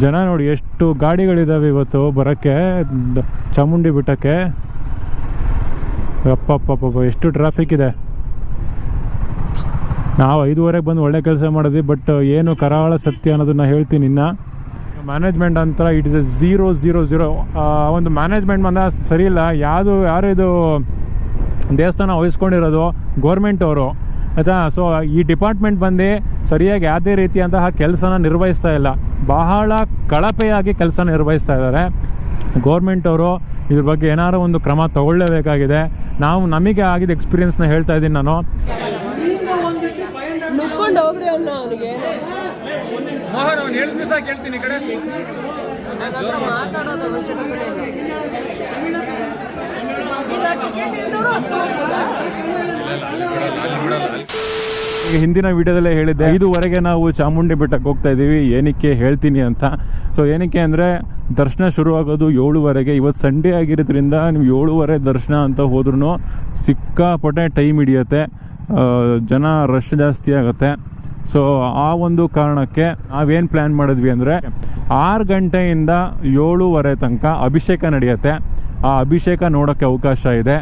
ಜನ ನೋಡಿ ಎಷ್ಟು ಗಾಡಿಗಳಿದ್ದಾವೆ ಇವತ್ತು ಬರೋಕ್ಕೆ ಚಾಮುಂಡಿ ಬೆಟ್ಟಕ್ಕೆ. ಅಪ್ಪಪ್ಪಪ್ಪ ಎಷ್ಟು ಟ್ರಾಫಿಕ್ ಇದೆ. ನಾವು 5:15ಗೆ ಬಂದು ಒಳ್ಳೆ ಕೆಲಸ ಮಾಡಿದ್ವಿ. ಬಟ್ ಏನು ಕರಾಳ ಸತ್ಯ ಅನ್ನೋದನ್ನ ಹೇಳ್ತೀನಿ. ಇನ್ನು ಮ್ಯಾನೇಜ್ಮೆಂಟ್ ಅಂತ ಇಟ್ ಇಸ್ 000 ಒಂದು ಮ್ಯಾನೇಜ್ಮೆಂಟ್ ಬಂದ ಸರಿ ಇಲ್ಲ. ಯಾರು ಇದು ದೇವಸ್ಥಾನ ವಹಿಸ್ಕೊಂಡಿರೋದು ಗೌರ್ಮೆಂಟ್ ಅವರು ಆಯಿತಾ. ಸೊ ಈ ಡಿಪಾರ್ಟ್ಮೆಂಟ್ ಬಂದು ಸರಿಯಾಗಿ ಯಾವುದೇ ರೀತಿಯಂತಹ ಕೆಲಸನ ನಿರ್ವಹಿಸ್ತಾ ಇಲ್ಲ. ಬಹಳ ಕಳಪೆಯಾಗಿ ಕೆಲಸ ನಿರ್ವಹಿಸ್ತಾ ಇದ್ದಾರೆ ಗೌರ್ಮೆಂಟ್ ಅವರು. ಇದ್ರ ಬಗ್ಗೆ ಏನಾರು ಒಂದು ಕ್ರಮ ತಗೊಳ್ಳೇಬೇಕಾಗಿದೆ. ನಮಗೆ ಆಗಿದ್ದ ಎಕ್ಸ್ಪೀರಿಯನ್ಸ್ನ ಹೇಳ್ತಾ ಇದ್ದೀನಿ ನಾನು. ಹಿಂದಿನ ವಿಡಿಯೋದಲ್ಲೇ ಹೇಳಿದ್ದೆ 5:15 ನಾವು ಚಾಮುಂಡಿ ಬೆಟ್ಟಕ್ಕೆ ಹೋಗ್ತಾ ಇದ್ದೀವಿ. ಏನಕ್ಕೆ ಹೇಳ್ತೀನಿ ಅಂತ, ಸೊ ಏನಕ್ಕೆ ಅಂದರೆ ದರ್ಶನ ಶುರುವಾಗೋದು 7:15. ಇವತ್ತು ಸಂಡೇ ಆಗಿರೋದ್ರಿಂದ ನೀವು 7:15 ದರ್ಶನ ಅಂತ ಹೋದ್ರೂ ಸಿಕ್ಕಾಪಟ್ಟೆ ಟೈಮ್ ಹಿಡಿಯುತ್ತೆ, ಜನ ರಶ್ ಜಾಸ್ತಿ ಆಗುತ್ತೆ. ಸೊ ಆ ಒಂದು ಕಾರಣಕ್ಕೆ ನಾವೇನು ಪ್ಲ್ಯಾನ್ ಮಾಡಿದ್ವಿ ಅಂದರೆ 6 ಗಂಟೆಯಿಂದ 7:15 ತನಕ ಅಭಿಷೇಕ ನಡೆಯುತ್ತೆ. ಆ ಅಭಿಷೇಕ ನೋಡೋಕ್ಕೆ ಅವಕಾಶ ಇದೆ.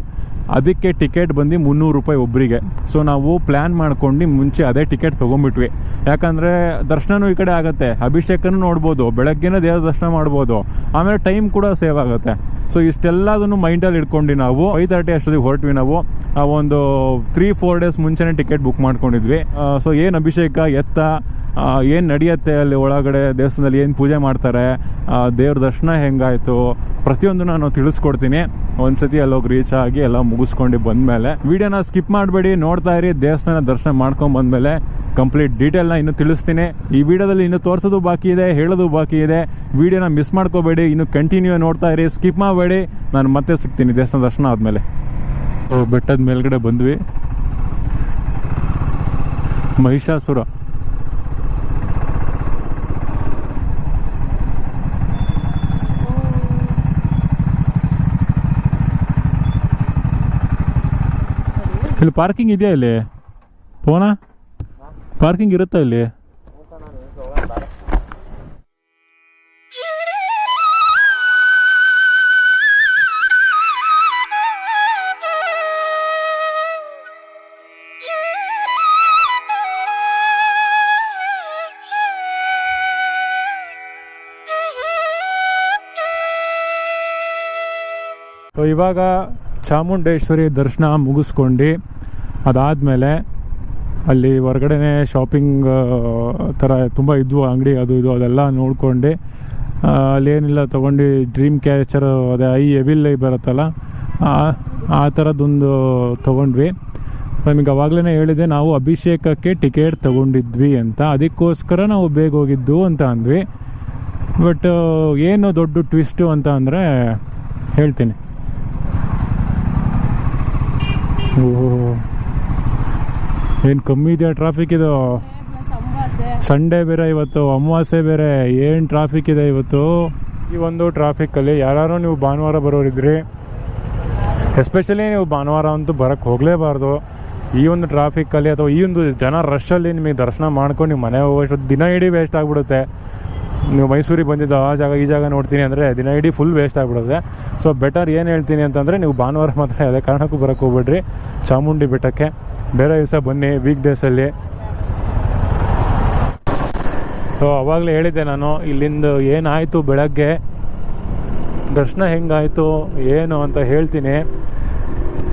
ಅದಕ್ಕೆ ಟಿಕೆಟ್ ಬಂದು 300 ರೂಪಾಯಿ ಒಬ್ಬರಿಗೆ. ಸೊ ನಾವು ಪ್ಲ್ಯಾನ್ ಮಾಡ್ಕೊಂಡು ಮುಂಚೆ ಅದೇ ಟಿಕೆಟ್ ತೊಗೊಂಡ್ಬಿಟ್ವಿ. ಯಾಕಂದರೆ ದರ್ಶನವೂ ಈ ಕಡೆ ಆಗುತ್ತೆ, ಅಭಿಷೇಕನೂ ನೋಡ್ಬೋದು, ಬೆಳಗ್ಗೆನೇ ದೇವರ ದರ್ಶನ ಮಾಡ್ಬೋದು, ಆಮೇಲೆ ಟೈಮ್ ಕೂಡ ಸೇವ್ ಆಗುತ್ತೆ. ಸೊ ಇಷ್ಟೆಲ್ಲದನ್ನು ಮೈಂಡಲ್ಲಿ ಇಟ್ಕೊಂಡು ನಾವು 5:30 ಅಷ್ಟೊತ್ತಿಗೆ ಹೊರಟ್ವಿ. ನಾವು ಒಂದು 3-4 ಡೇಸ್ ಮುಂಚೆನೇ ಟಿಕೆಟ್ ಬುಕ್ ಮಾಡ್ಕೊಂಡಿದ್ವಿ. ಸೊ ಏನು ಅಭಿಷೇಕ ಏನು ನಡೆಯುತ್ತೆ ಅಲ್ಲಿ ಒಳಗಡೆ ದೇವಸ್ಥಾನದಲ್ಲಿ, ಏನು ಪೂಜೆ ಮಾಡ್ತಾರೆ, ದೇವ್ರ ದರ್ಶನ ಹೆಂಗಾಯಿತು, ಪ್ರತಿಯೊಂದು ನಾನು ತಿಳಿಸ್ಕೊಡ್ತೀನಿ. ಒಂದ್ಸತಿ ಅಲ್ಲೋಗಿ ರೀಚ್ ಆಗಿ ಎಲ್ಲ ಮುಗಿಸ್ಕೊಂಡು ಬಂದಮೇಲೆ ವಿಡಿಯೋನ ಸ್ಕಿಪ್ ಮಾಡಬೇಡಿ, ನೋಡ್ತಾ ಇರಿ. ದೇವಸ್ಥಾನ ದರ್ಶನ ಮಾಡ್ಕೊಂಡು ಬಂದಮೇಲೆ ಕಂಪ್ಲೀಟ್ ಡೀಟೇಲ್ನ ಇನ್ನು ತಿಳಿಸ್ತೀನಿ. ಈ ವಿಡಿಯೋದಲ್ಲಿ ಇನ್ನು ತೋರಿಸೋದು ಬಾಕಿ ಇದೆ, ಹೇಳೋದು ಬಾಕಿ ಇದೆ. ವಿಡಿಯೋನ ಮಿಸ್ ಮಾಡ್ಕೋಬೇಡಿ, ಇನ್ನು ಕಂಟಿನ್ಯೂ ನೋಡ್ತಾ ಇರಿ, ಸ್ಕಿಪ್ ಮಾಡಬೇಡಿ. ನಾನು ಮತ್ತೆ ಸಿಗ್ತೀನಿ ದೇವಸ್ಥಾನ ದರ್ಶನ ಆದಮೇಲೆ. ಬೆಟ್ಟದ ಮೇಲ್ಗಡೆ ಬಂದ್ವಿ. ಮಹಿಷಾಸುರ ಇಲ್ಲಿ ಪಾರ್ಕಿಂಗ್ ಇದೆಯಾ? ಇಲ್ಲಿ ಫೋನಾ ಪಾರ್ಕಿಂಗ್ ಇರುತ್ತಾ ಇಲ್ಲಿ? ಸೊ ಇವಾಗ ಚಾಮುಂಡೇಶ್ವರಿ ದರ್ಶನ ಮುಗಿಸ್ಕೊಂಡು ಅದಾದಮೇಲೆ ಅಲ್ಲಿ ಹೊರಗಡೆ ಶಾಪಿಂಗ್ ಥರ ತುಂಬ ಇದ್ವು ಅಂಗಡಿ, ಅದು ಇದು ಅದೆಲ್ಲ ನೋಡ್ಕೊಂಡು ಅಲ್ಲೇನಿಲ್ಲ ತೊಗೊಂಡು ಡ್ರೀಮ್ ಕ್ಯಾಚರ್ ಅದೇ ಎವಿಲ್ ಬರುತ್ತಲ್ಲ ಆ ಥರದ್ದೊಂದು ತೊಗೊಂಡ್ವಿ. ನಮಗೆ ಅವಾಗಲೇ ಹೇಳಿದೆ ನಾವು ಅಭಿಷೇಕಕ್ಕೆ ಟಿಕೆಟ್ ತೊಗೊಂಡಿದ್ವಿ ಅಂತ, ಅದಕ್ಕೋಸ್ಕರ ನಾವು ಬೇಗ ಹೋಗಿದ್ದು ಅಂತ ಅಂದ್ವಿ. ಬಟ್ ಏನು ದೊಡ್ಡ ಟ್ವಿಸ್ಟು ಅಂತ ಅಂದರೆ ಹೇಳ್ತೀನಿ. ಏನು ಕಮ್ಮಿ ಇದೆಯಾ ಟ್ರಾಫಿಕ್ ಇದು? ಸಂಡೇ ಬೇರೆ ಇವತ್ತು, ಅಮಾವಾಸ್ಯೆ ಬೇರೆ, ಏನು ಟ್ರಾಫಿಕ್ ಇದೆ ಇವತ್ತು. ಈ ಒಂದು ಟ್ರಾಫಿಕ್ಕಲ್ಲಿ ಯಾರು ನೀವು ಭಾನುವಾರ ಬರೋರಿದ್ರಿ, ಎಸ್ಪೆಷಲಿ ನೀವು ಭಾನುವಾರ ಅಂತೂ ಬರೋಕ್ಕೆ ಹೋಗಲೇಬಾರ್ದು. ಈ ಒಂದು ಟ್ರಾಫಿಕ್ಕಲ್ಲಿ ಅಥವಾ ಈ ಒಂದು ಜನ ರಶಲ್ಲಿ ನಿಮಗೆ ದರ್ಶನ ಮಾಡ್ಕೊಂಡು ನೀವು ಮನೆ ಹೋಗೋಷ್ಟು ದಿನ ಇಡೀ ವೇಸ್ಟ್ ಆಗಿಬಿಡುತ್ತೆ. ನೀವು ಮೈಸೂರಿಗೆ ಬಂದಿದ್ದು ಆ ಜಾಗ ಈ ಜಾಗ ನೋಡ್ತೀನಿ ಅಂದರೆ ದಿನ ಇಡೀ ಫುಲ್ ವೇಸ್ಟ್ ಆಗಿಬಿಡುತ್ತೆ. ಸೊ ಬೆಟರ್ ಏನು ಹೇಳ್ತೀನಿ ಅಂತಂದರೆ ನೀವು ಭಾನುವಾರ ಮಾತ್ರ ಯಾವುದೇ ಕಾರಣಕ್ಕೂ ಬರೋಕ್ಕೆ ಹೋಗ್ಬೇಡ್ರಿ ಚಾಮುಂಡಿ ಬೆಟ್ಟಕ್ಕೆ. ಬೇರೆ ದಿವಸ ಬನ್ನಿ ವೀಕ್ ಡೇಸಲ್ಲಿ. ಸೊ ಅವಾಗಲೇ ಹೇಳಿದ್ದೆ ನಾನು, ಇಲ್ಲಿಂದ ಏನಾಯಿತು ಬೆಳಗ್ಗೆ ದರ್ಶನ ಹೆಂಗಾಯಿತು ಏನು ಅಂತ ಹೇಳ್ತೀನಿ.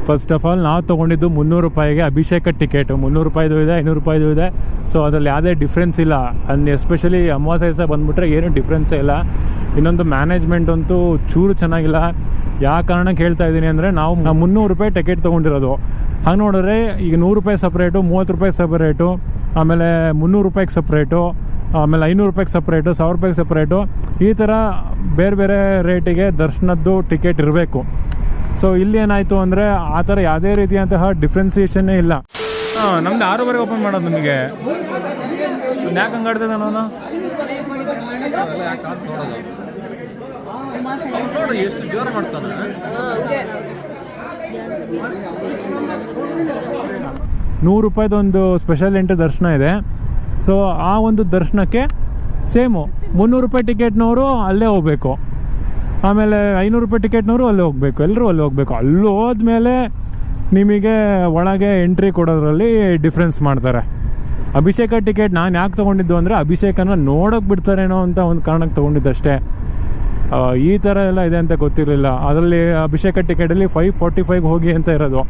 ಫಸ್ಟ್ ಆಫ್ ಆಲ್ ನಾವು ತೊಗೊಂಡಿದ್ದು 300 ರೂಪಾಯಿಗೆ ಅಭಿಷೇಕ ಟಿಕೆಟು. 300 ರೂಪಾಯಿದು ಇದೆ, 500 ರೂಪಾಯಿದು ಇದೆ. ಸೊ ಅದ್ರಲ್ಲಿ ಯಾವುದೇ ಡಿಫ್ರೆನ್ಸ್ ಇಲ್ಲ. ಅಲ್ಲಿ ಎಸ್ಪೆಷಲಿ ಅಮಾವಾಸ್ಯೆ ದಿವಸ ಬಂದುಬಿಟ್ರೆ ಏನೂ ಡಿಫ್ರೆನ್ಸೇ ಇಲ್ಲ. ಇನ್ನೊಂದು ಮ್ಯಾನೇಜ್ಮೆಂಟ್ ಅಂತೂ ಚೂರು ಚೆನ್ನಾಗಿಲ್ಲ. ಯಾವ ಕಾರಣಕ್ಕೆ ಹೇಳ್ತಾ ಇದ್ದೀನಿ ಅಂದರೆ ನಾವು 300 ರೂಪಾಯಿ ಟಿಕೆಟ್ ತೊಗೊಂಡಿರೋದು. ಹಾಗೆ ನೋಡಿದ್ರೆ ಈಗ 100 ರೂಪಾಯಿ ಸಪ್ರೇಟು, 30 ರೂಪಾಯಿ ಸಪ್ರೇಟು, ಆಮೇಲೆ 300 ರೂಪಾಯಿಗೆ ಸಪ್ರೇಟು, ಆಮೇಲೆ 500 ರೂಪಾಯಿಗೆ ಸಪ್ರೇಟು, 1000 ರೂಪಾಯಿಗೆ ಸಪ್ರೇಟು, ಈ ಥರ ಬೇರೆ ಬೇರೆ ರೇಟಿಗೆ ದರ್ಶನದ್ದು ಟಿಕೆಟ್ ಇರಬೇಕು. ಸೊ ಇಲ್ಲಿ ಏನಾಯಿತು ಅಂದರೆ ಆ ಥರ ಯಾವುದೇ ರೀತಿಯಂತಹ ಡಿಫ್ರೆನ್ಸಿಯೇಷನ್ನೇ ಇಲ್ಲ. ನಮ್ದು 6:15 ಓಪನ್ ಮಾಡೋದು ನಿಮಗೆ. ಯಾಕೆ ಹಂಗೆ ಆಡ್ತದೆ ನಾನು ಎಷ್ಟು ಜೋರ ಮಾಡ್ತಾನೆ. 100 ರೂಪಾಯಿದೊಂದು ಸ್ಪೆಷಲ್ ಎಂಟ್ರಿ ದರ್ಶನ ಇದೆ. ಸೊ ಆ ಒಂದು ದರ್ಶನಕ್ಕೆ ಸೇಮು 300 ರೂಪಾಯಿ ಟಿಕೆಟ್ನವರು ಅಲ್ಲೇ ಹೋಗ್ಬೇಕು, ಆಮೇಲೆ 500 ರೂಪಾಯಿ ಟಿಕೆಟ್ನವರು ಅಲ್ಲೇ ಹೋಗ್ಬೇಕು, ಎಲ್ಲರೂ ಅಲ್ಲೇ ಹೋಗ್ಬೇಕು. ಅಲ್ಲಿ ಹೋದ್ಮೇಲೆ ನಿಮಗೆ ಒಳಗೆ ಎಂಟ್ರಿ ಕೊಡೋದ್ರಲ್ಲಿ ಡಿಫ್ರೆನ್ಸ್ ಮಾಡ್ತಾರೆ. ಅಭಿಷೇಕ ಟಿಕೆಟ್ ನಾನು ಯಾಕೆ ತೊಗೊಂಡಿದ್ದು ಅಂದರೆ ಅಭಿಷೇಕನ ನೋಡೋಕೆ ಬಿಡ್ತಾರೇನೋ ಅಂತ ಒಂದು ಕಾರಣಕ್ಕೆ ತೊಗೊಂಡಿದ್ದಷ್ಟೇ. ಈ ಥರ ಎಲ್ಲ ಇದೆ ಅಂತ ಗೊತ್ತಿರಲಿಲ್ಲ. ಅದರಲ್ಲಿ ಅಭಿಷೇಕ ಟಿಕೆಟಲ್ಲಿ 5:45 ಹೋಗಿ ಅಂತ ಇರೋದು.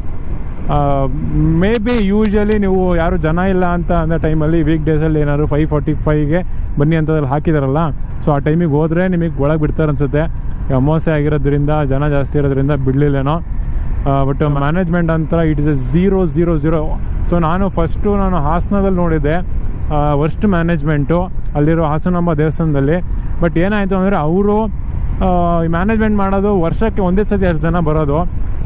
ಮೇ ಬಿ ಯೂಶ್ವಲಿ ನೀವು ಯಾರು ಜನ ಇಲ್ಲ ಅಂತ ಅನ್ನೋ ಟೈಮಲ್ಲಿ ವೀಕ್ ಡೇಸಲ್ಲಿ ಏನಾದ್ರು 5:45ಗೆ ಬನ್ನಿ ಅಂತದಲ್ಲಿ ಹಾಕಿದಾರಲ್ಲ, ಸೊ ಆ ಟೈಮಿಗೆ ಹೋದರೆ ನಿಮಗೆ ಒಳಗೆ ಬಿಡ್ತಾರೆ ಅನಿಸುತ್ತೆ. ಅಮಾವಾಸ್ಯೆ ಆಗಿರೋದ್ರಿಂದ ಜನ ಜಾಸ್ತಿ ಇರೋದ್ರಿಂದ ಬಿಡಲಿಲ್ಲೇನೋ. ಬಟ್ ಮ್ಯಾನೇಜ್ಮೆಂಟ್ ಅಂತ ಇಟ್ ಇಸ್ 000. ಸೊ ನಾನು ಹಾಸನದಲ್ಲಿ ನೋಡಿದ್ದೆ ವರ್ಸ್ಟ್ ಮ್ಯಾನೇಜ್ಮೆಂಟು ಅಲ್ಲಿರೋ ಹಾಸನಾಂಬ ದೇವಸ್ಥಾನದಲ್ಲಿ. ಬಟ್ ಏನಾಯಿತು ಅಂದರೆ ಅವರು ಮ್ಯಾನೇಜ್ಮೆಂಟ್ ಮಾಡೋದು ವರ್ಷಕ್ಕೆ ಒಂದೇ ಸತಿ ಅಷ್ಟು ಜನ ಬರೋದು.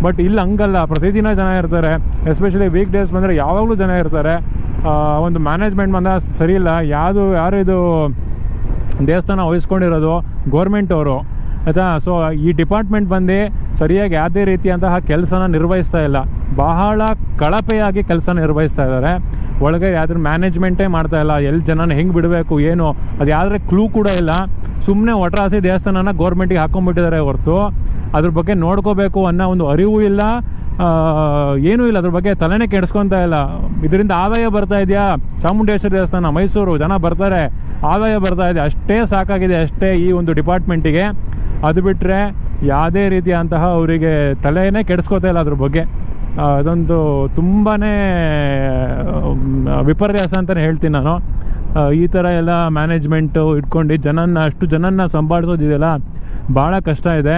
ಬಟ್ ಇಲ್ಲಿ ಹಂಗಲ್ಲ, ಪ್ರತಿದಿನ ಜನ ಇರ್ತಾರೆ. ಎಸ್ಪೆಷಲಿ ವೀಕ್ ಡೇಸ್ ಬಂದರೆ ಯಾವಾಗಲೂ ಜನ ಇರ್ತಾರೆ. ಒಂದು ಮ್ಯಾನೇಜ್ಮೆಂಟ್ ಬಂದ ಸರಿ ಇಲ್ಲ. ಯಾರು ಇದು ದೇವಸ್ಥಾನ ವಹಿಸ್ಕೊಂಡಿರೋದು ಗೌರ್ಮೆಂಟ್ ಅವರು ಆಯಿತಾ. ಸೊ ಈ ಡಿಪಾರ್ಟ್ಮೆಂಟ್ ಬಂದು ಸರಿಯಾಗಿ ಯಾವುದೇ ರೀತಿಯಂತಹ ಕೆಲಸನ ನಿರ್ವಹಿಸ್ತಾ ಇಲ್ಲ, ಬಹಳ ಕಳಪೆಯಾಗಿ ಕೆಲಸ ನಿರ್ವಹಿಸ್ತಾ ಇದ್ದಾರೆ. ಒಳಗೆ ಯಾವ್ದ್ರ ಮ್ಯಾನೇಜ್ಮೆಂಟೇ ಮಾಡ್ತಾ ಇಲ್ಲ. ಎಲ್ಲಿ ಜನನ ಹೆಂಗೆ ಬಿಡಬೇಕು ಏನು ಅದು ಯಾವ್ದಾರೆ ಕ್ಲೂ ಕೂಡ ಇಲ್ಲ. ಸುಮ್ಮನೆ ಒಟ್ರಾಸಿ ದೇವಸ್ಥಾನನ ಗೌರ್ಮೆಂಟಿಗೆ ಹಾಕೊಂಡ್ಬಿಟ್ಟಿದ್ದಾರೆ ಹೊರತು ಅದ್ರ ಬಗ್ಗೆ ನೋಡ್ಕೋಬೇಕು ಅನ್ನೋ ಒಂದು ಅರಿವು ಇಲ್ಲ, ಏನೂ ಇಲ್ಲ. ಅದ್ರ ಬಗ್ಗೆ ತಲೆನೇ ಕೆಡಿಸ್ಕೊತಾ ಇಲ್ಲ. ಇದರಿಂದ ಆದಾಯ ಬರ್ತಾ ಇದೆಯಾ, ಚಾಮುಂಡೇಶ್ವರಿ ದೇವಸ್ಥಾನ ಮೈಸೂರು ಜನ ಬರ್ತಾರೆ, ಆದಾಯ ಬರ್ತಾ ಇದೆ, ಅಷ್ಟೇ ಸಾಕಾಗಿದೆ ಅಷ್ಟೇ ಈ ಒಂದು ಡಿಪಾರ್ಟ್ಮೆಂಟಿಗೆ. ಅದು ಬಿಟ್ಟರೆ ಯಾವುದೇ ರೀತಿಯಂತಹ ಅವರಿಗೆ ತಲೆನೇ ಕೆಡಿಸ್ಕೋತಾ ಇಲ್ಲ ಅದ್ರ ಬಗ್ಗೆ. ಅದೊಂದು ತುಂಬಾ ವಿಪರ್ಯಾಸ ಅಂತಲೇ ಹೇಳ್ತೀನಿ ನಾನು. ಈ ಥರ ಎಲ್ಲ ಮ್ಯಾನೇಜ್ಮೆಂಟು ಇಟ್ಕೊಂಡು ಅಷ್ಟು ಜನನ್ನ ಸಂಭಾಳಿಸೋದಿದೆಯಲ್ಲ ಭಾಳ ಕಷ್ಟ ಇದೆ.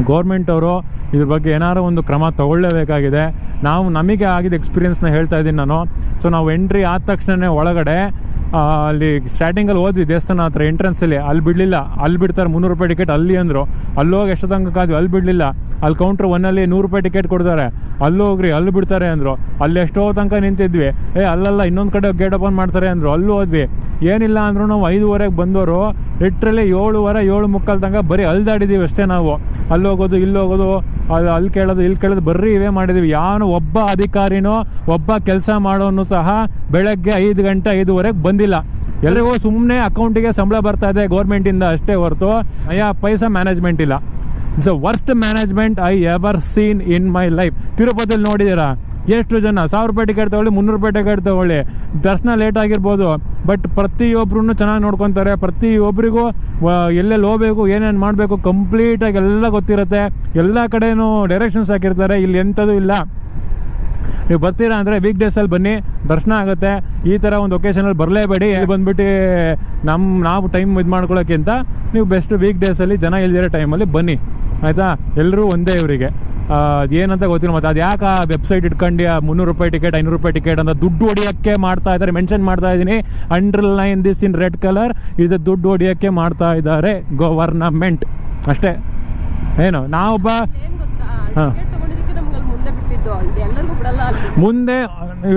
ಗೌರ್ಮೆಂಟ್ ಅವರು ಇದ್ರ ಬಗ್ಗೆ ಏನಾರು ಒಂದು ಕ್ರಮ ತಗೊಳ್ಳೇಬೇಕಾಗಿದೆ. ನಮಗೆ ಆಗಿದ್ದ ಎಕ್ಸ್ಪೀರಿಯನ್ಸ್ನ ಹೇಳ್ತಾ ಇದ್ದೀನಿ ನಾನು. ಸೊ ನಾವು ಎಂಟ್ರಿ ಆದ ತಕ್ಷಣ ಒಳಗಡೆ ಅಲ್ಲಿ ಸ್ಟಾರ್ಟಿಂಗಲ್ಲಿ ಹೋದ್ವಿ ದೇವಸ್ಥಾನ ಹತ್ರ ಎಂಟ್ರೆನ್ಸಲ್ಲಿ, ಅಲ್ಲಿ ಬಿಡಲಿಲ್ಲ. ಅಲ್ಲಿ ಬಿಡ್ತಾರೆ 300 ರೂಪಾಯಿ ಟಿಕೆಟ್ ಅಲ್ಲಿ ಅಂದರು. ಅಲ್ಲಿ ಹೋಗಿ ಎಷ್ಟು ತನಕ ಕಾದ್ವಿ, ಅಲ್ಲಿ ಬಿಡಲಿಲ್ಲ. ಅಲ್ಲಿ ಕೌಂಟ್ರ್ 1ಅಲ್ಲಿ 100 ರೂಪಾಯಿ ಟಿಕೆಟ್ ಕೊಡ್ತಾರೆ, ಅಲ್ಲಿ ಹೋಗ್ರಿ ಅಲ್ಲಿ ಬಿಡ್ತಾರೆ ಅಂದರು. ಅಲ್ಲಿ ಎಷ್ಟೋ ತನಕ ನಿಂತಿದ್ವಿ. ಅಲ್ಲಲ್ಲ ಇನ್ನೊಂದು ಕಡೆ ಗೇಟ್ ಓಪನ್ ಮಾಡ್ತಾರೆ ಅಂದರು, ಅಲ್ಲೂ ಹೋದ್ವಿ. ಏನಿಲ್ಲ ಅಂದರೂ ನಾವು 5:15ಗೆ ಬಂದವರು ಲಿಟ್ರಲಿ 7:15 ತನಕ ಬರೀ ಅಲ್ದಾಡಿದ್ದೀವಿ ಅಷ್ಟೇ ನಾವು. ಅಲ್ಲಿ ಹೋಗೋದು ಇಲ್ಲಿ ಹೋಗೋದು, ಅಲ್ಲಿ ಕೇಳೋದು ಇಲ್ಲಿ ಕೇಳೋದು, ಬರ್ರಿ ಇವೇ ಮಾಡಿದ್ದೀವಿ. ಯಾವನು ಒಬ್ಬ ಅಧಿಕಾರಿನೋ ಒಬ್ಬ ಕೆಲಸ ಮಾಡೋನು ಸಹ ಬೆಳಗ್ಗೆ 5 ಗಂಟೆ 5:15ಗೆ ಬಂದಿಲ್ಲ. ಎಲ್ರಿಗೂ ಸುಮ್ಮನೆ ಅಕೌಂಟಿಗೆ ಸಂಬಳ ಬರ್ತಾ ಇದೆ ಗೌರ್ಮೆಂಟಿಂದ ಅಷ್ಟೇ ಹೊರತು ಪೈಸಾ ಮ್ಯಾನೇಜ್ಮೆಂಟ್ ಇಲ್ಲ. It's a worst management I ever seen in my life. ತಿರುಪತಿಯಲ್ಲಿ ನೋಡಿದ್ದೀರಾ ಎಷ್ಟು ಜನ 1000 ರೂಪಾಯಿ ಟಿಕೆಟ್ ತೊಗೊಳ್ಳಿ, 300 ರೂಪಾಯಿ ಟಿಕೆಟ್ ತೊಗೊಳ್ಳಿ, ದರ್ಶನ ಲೇಟ್ ಆಗಿರ್ಬೋದು, ಬಟ್ ಪ್ರತಿಯೊಬ್ಬರೂ ಚೆನ್ನಾಗಿ ನೋಡ್ಕೊತಾರೆ. ಪ್ರತಿಯೊಬ್ಬರಿಗೂ ಎಲ್ಲೆಲ್ಲಿ ಹೋಗ್ಬೇಕು ಏನೇನು ಮಾಡಬೇಕು ಕಂಪ್ಲೀಟಾಗಿ ಎಲ್ಲ ಗೊತ್ತಿರುತ್ತೆ. ಎಲ್ಲ ಕಡೆನೂ ಡೈರೆಕ್ಷನ್ಸ್ ಹಾಕಿರ್ತಾರೆ. ಇಲ್ಲಿ ಎಂಥದ್ದು ಇಲ್ಲ. ನೀವು ಬರ್ತೀರಾ ಅಂದರೆ ವೀಕ್ ಡೇಸಲ್ಲಿ ಬನ್ನಿ, ದರ್ಶನ ಆಗುತ್ತೆ. ಈ ಥರ ಒಂದು ಒಕೇಶನಲ್ಲಿ ಬರಲೇಬೇಡಿ. ಇಲ್ಲಿ ಬಂದ್ಬಿಟ್ಟು ನಾವು ಟೈಮ್ ಇದು ಮಾಡ್ಕೊಳ್ಳೋಕ್ಕಿಂತ ನೀವು ಬೆಸ್ಟ್ ವೀಕ್ ಡೇಸಲ್ಲಿ ಜನ ಇಲ್ದಿರೋ ಟೈಮಲ್ಲಿ ಬನ್ನಿ, ಆಯಿತಾ. ಎಲ್ಲರೂ ಒಂದೇ ಇವರಿಗೆ ಏನಂತ ಗೊತ್ತಿಲ್ಲ. ಮತ್ತು ಅದು ಯಾಕೆ ಆ ವೆಬ್ಸೈಟ್ ಇಟ್ಕೊಂಡು 300 ರೂಪಾಯಿ ಟಿಕೆಟ್ 500 ರೂಪಾಯಿ ಟಿಕೆಟ್ ಅಂತ ದುಡ್ಡು ಹೊಡಿಯೋಕ್ಕೆ ಮಾಡ್ತಾ ಇದ್ದಾರೆ. ಮೆನ್ಷನ್ ಮಾಡ್ತಾ ಇದ್ದೀನಿ, underline this in red colour, ಇದು ದುಡ್ಡು ಹೊಡಿಯೋಕ್ಕೆ ಮಾಡ್ತಾ ಇದ್ದಾರೆ ಗವರ್ನಮೆಂಟ್ ಅಷ್ಟೇ. ಏನು ನಾವೊಬ್ಬ ಹಾಂ ಮುಂದೆ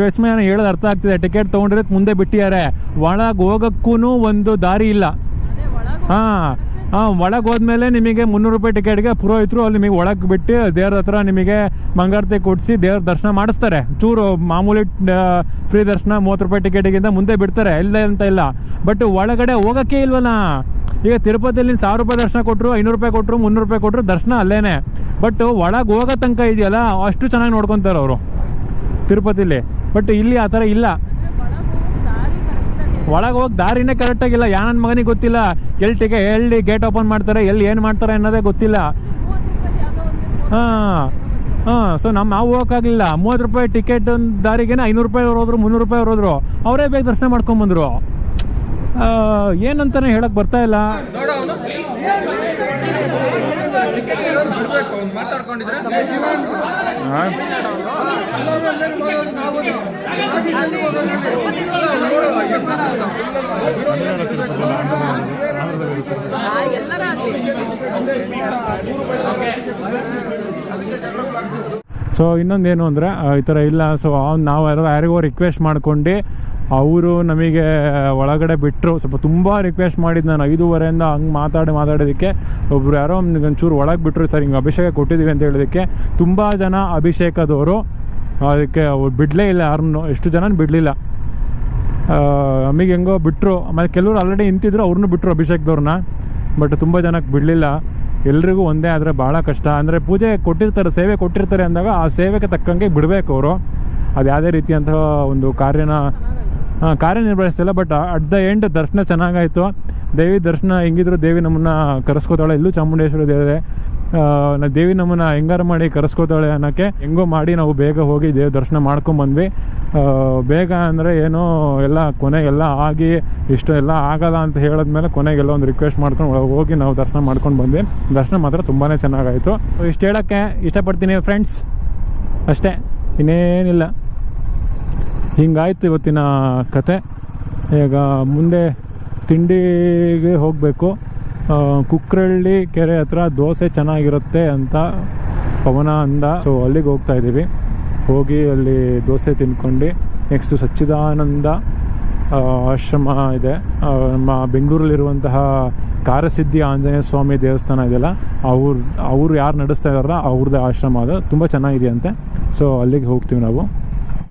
ಯೋಚನೆ ಹೇಳೋದು ಅರ್ಥ ಆಗ್ತಿದೆ. ಟಿಕೆಟ್ ತೊಗೊಂಡಿರೋದು ಮುಂದೆ ಬಿಟ್ಟಿದ್ದಾರೆ, ಒಳಗೆ ಹೋಗೋಕ್ಕೂ ಒಂದು ದಾರಿ ಇಲ್ಲ. ಒಳಗೆ ಹೋದ್ಮೇಲೆ ನಿಮಗೆ 300 ರೂಪಾಯಿ ಟಿಕೆಟ್ಗೆ ಪುರೋಹಿತರು ಅಲ್ಲಿ ನಿಮಗೆ ಒಳಗೆ ಬಿಟ್ಟು ದೇವ್ರ ಹತ್ರ ನಿಮಗೆ ಮಂಗಾರತಿ ಕೊಡಿಸಿ ದೇವ್ರ ದರ್ಶನ ಮಾಡಿಸ್ತಾರೆ. ಚೂರು ಮಾಮೂಲಿ ಫ್ರೀ ದರ್ಶನ 30 ರೂಪಾಯಿ ಟಿಕೆಟಿಗಿಂತ ಮುಂದೆ ಬಿಡ್ತಾರೆ, ಇಲ್ಲ ಅಂತ ಇಲ್ಲ. ಬಟ್ ಒಳಗಡೆ ಹೋಗೋಕ್ಕೆ ಇಲ್ವಲ್ಲ. ಈಗ ತಿರುಪತಿಯಲ್ಲಿ 1000 ರೂಪಾಯಿ ದರ್ಶನ ಕೊಟ್ಟರು, 500 ರೂಪಾಯಿ ಕೊಟ್ಟರು, 300 ರೂಪಾಯಿ ಕೊಟ್ಟರು, ದರ್ಶನ ಅಲ್ಲೇನೆ. ಬಟ್ ಒಳಗೆ ಹೋಗೋ ತನಕ ಇದೆಯಲ್ಲ ಅಷ್ಟು ಚೆನ್ನಾಗಿ ನೋಡ್ಕೊತಾರೆ ಅವರು ತಿರುಪತಿಲಿ. ಬಟ್ ಇಲ್ಲಿ ಆ ಥರ ಇಲ್ಲ. ಒಳಗೆ ಹೋಗಿ ದಾರಿನೇ ಕರೆಕ್ಟಾಗಿಲ್ಲ. ನನ್ನ ಮಗನಿಗೆ ಗೊತ್ತಿಲ್ಲ ಎಲ್ಲಿ ಗೇಟ್ ಓಪನ್ ಮಾಡ್ತಾರೆ, ಎಲ್ಲಿ ಏನು ಮಾಡ್ತಾರೆ ಅನ್ನೋದೇ ಗೊತ್ತಿಲ್ಲ. ಸೊ ನಾವು ಹೋಗೋಕ್ಕಾಗಲಿಲ್ಲ. 30 ರೂಪಾಯಿ ಟಿಕೆಟ್ ದಾರಿಗೆ 500 ರೂಪಾಯಿ ಹೋದ್ರು, 300 ರೂಪಾಯಿ ಹೋದ್ರು, ಅವರೇ ಬೇಗ ದರ್ಶನ ಮಾಡ್ಕೊಂಬಂದ್ರು. ಏನಂತಾನೆ ಹೇಳಕ್ ಬರ್ತಾ ಇಲ್ಲ. ಸೊ ಇನ್ನೊಂದೇನು ಅಂದರೆ ಈ ಥರ ಇಲ್ಲ. ಸೊ ನಾವು ಯಾರಿಗೋ ರಿಕ್ವೆಸ್ಟ್ ಮಾಡ್ಕೊಂಡು ಅವರು ನಮಗೆ ಒಳಗಡೆ ಬಿಟ್ಟರು. ಸ್ವಲ್ಪ ತುಂಬ ರಿಕ್ವೆಸ್ಟ್ ಮಾಡಿದ್ದು ನಾನು 5:15 ಹಂಗೆ ಮಾತಾಡೋದಕ್ಕೆ ಒಬ್ರು ಯಾರೋ ಒಂಚೂರು ಒಳಗೆ ಬಿಟ್ಟರು. ಸರ್ ಹಿಂಗೆ ಅಭಿಷೇಕ ಕೊಟ್ಟಿದ್ದೀವಿ ಅಂತ ಹೇಳೋದಕ್ಕೆ ತುಂಬ ಜನ ಅಭಿಷೇಕದವರು ಅದಕ್ಕೆ ಬಿಡಲೇ ಇಲ್ಲ. ಯಾರನ್ನು ಎಷ್ಟು ಜನ ಬಿಡಲಿಲ್ಲ. ನಮಗೆ ಹೆಂಗೋ ಬಿಟ್ಟರು. ಆಮೇಲೆ ಕೆಲವರು ಆಲ್ರೆಡಿ ನಿಂತಿದ್ರು, ಅವ್ರನ್ನೂ ಬಿಟ್ಟರು ಅಭಿಷೇಕ್ದವ್ರನ್ನ. ಬಟ್ ತುಂಬ ಜನಕ್ಕೆ ಬಿಡಲಿಲ್ಲ. ಎಲ್ರಿಗೂ ಒಂದೇ ಆದರೆ ಭಾಳ ಕಷ್ಟ. ಅಂದರೆ ಪೂಜೆ ಕೊಟ್ಟಿರ್ತಾರೆ, ಸೇವೆ ಕೊಟ್ಟಿರ್ತಾರೆ ಅಂದಾಗ ಆ ಸೇವೆಗೆ ತಕ್ಕಂಗೆ ಬಿಡಬೇಕು ಅವರು. ಅದು ಯಾವುದೇ ರೀತಿಯಂತಹ ಒಂದು ಕಾರ್ಯನಿರ್ವಹಿಸ್ತಿಲ್ಲ. ಬಟ್ ಅಟ್ ದ ಎಂಡ್ ದರ್ಶನ ಚೆನ್ನಾಗಾಯಿತು. ದೇವಿ ದರ್ಶನ ಹೆಂಗಿದ್ರು ದೇವಿ ನಮ್ಮನ್ನು ಕರೆಸ್ಕೋತಾಳೆ. ಇಲ್ಲೂ ಚಾಮುಂಡೇಶ್ವರಿ ದೇವರೇ ದೇವಿ ನಮ್ಮನ್ನು ಹೆಂಗಾರ ಮಾಡಿ ಕರೆಸ್ಕೋತಾಳೆ ಅನ್ನೋಕ್ಕೆ ಹೆಂಗೋ ಮಾಡಿ ನಾವು ಬೇಗ ಹೋಗಿ ದೇವ್ರ ದರ್ಶನ ಮಾಡ್ಕೊಂಬಂದ್ವಿ. ಬೇಗ ಅಂದರೆ ಏನೋ ಎಲ್ಲ ಕೊನೆಗೆಲ್ಲ ಆಗಿ ಇಷ್ಟು ಎಲ್ಲ ಆಗಲ್ಲ ಅಂತ ಹೇಳಿದ್ಮೇಲೆ ಕೊನೆಗೆಲ್ಲ ಒಂದು ರಿಕ್ವೆಸ್ಟ್ ಮಾಡ್ಕೊಂಡು ಹೋಗಿ ನಾವು ದರ್ಶನ ಮಾಡ್ಕೊಂಡು ಬಂದ್ವಿ. ದರ್ಶನ ಮಾತ್ರ ತುಂಬಾ ಚೆನ್ನಾಗಾಯಿತು. ಇಷ್ಟು ಹೇಳೋಕ್ಕೆ ಇಷ್ಟಪಡ್ತೀನಿ ಫ್ರೆಂಡ್ಸ್, ಅಷ್ಟೇ, ಇನ್ನೇನಿಲ್ಲ. ಹಿಂಗಾಯ್ತು ಇವತ್ತಿನ ಕತೆ. ಈಗ ಮುಂದೆ ತಿಂಡಿಗೆ ಹೋಗಬೇಕು. ಕುಕ್ರಳ್ಳಿ ಕೆರೆ ಹತ್ರ ದೋಸೆ ಚೆನ್ನಾಗಿರುತ್ತೆ ಅಂತ ಪವನ ಅಂದ. ಸೊ ಅಲ್ಲಿಗೆ ಹೋಗ್ತಾ ಇದ್ದೀವಿ. ಹೋಗಿ ಅಲ್ಲಿ ದೋಸೆ ತಿನ್ಕೊಂಡು ನೆಕ್ಸ್ಟು ಸಚ್ಚಿದಾನಂದ ಆಶ್ರಮ ಇದೆ, ನಮ್ಮ ಬೆಂಗಳೂರಲ್ಲಿರುವಂತಹ ಕಾರಸಿದ್ಧಿ ಆಂಜನೇಯ ಸ್ವಾಮಿ ದೇವಸ್ಥಾನ ಇದೆಯಲ್ಲ, ಅವ್ರು ಯಾರು ನಡೆಸ್ತಾ ಇದ್ದಾರಲ್ಲ ಅವ್ರದ್ದೇ ಆಶ್ರಮ. ಅದು ತುಂಬ ಚೆನ್ನಾಗಿದೆಯಂತೆ. ಸೊ ಅಲ್ಲಿಗೆ ಹೋಗ್ತೀವಿ ನಾವು.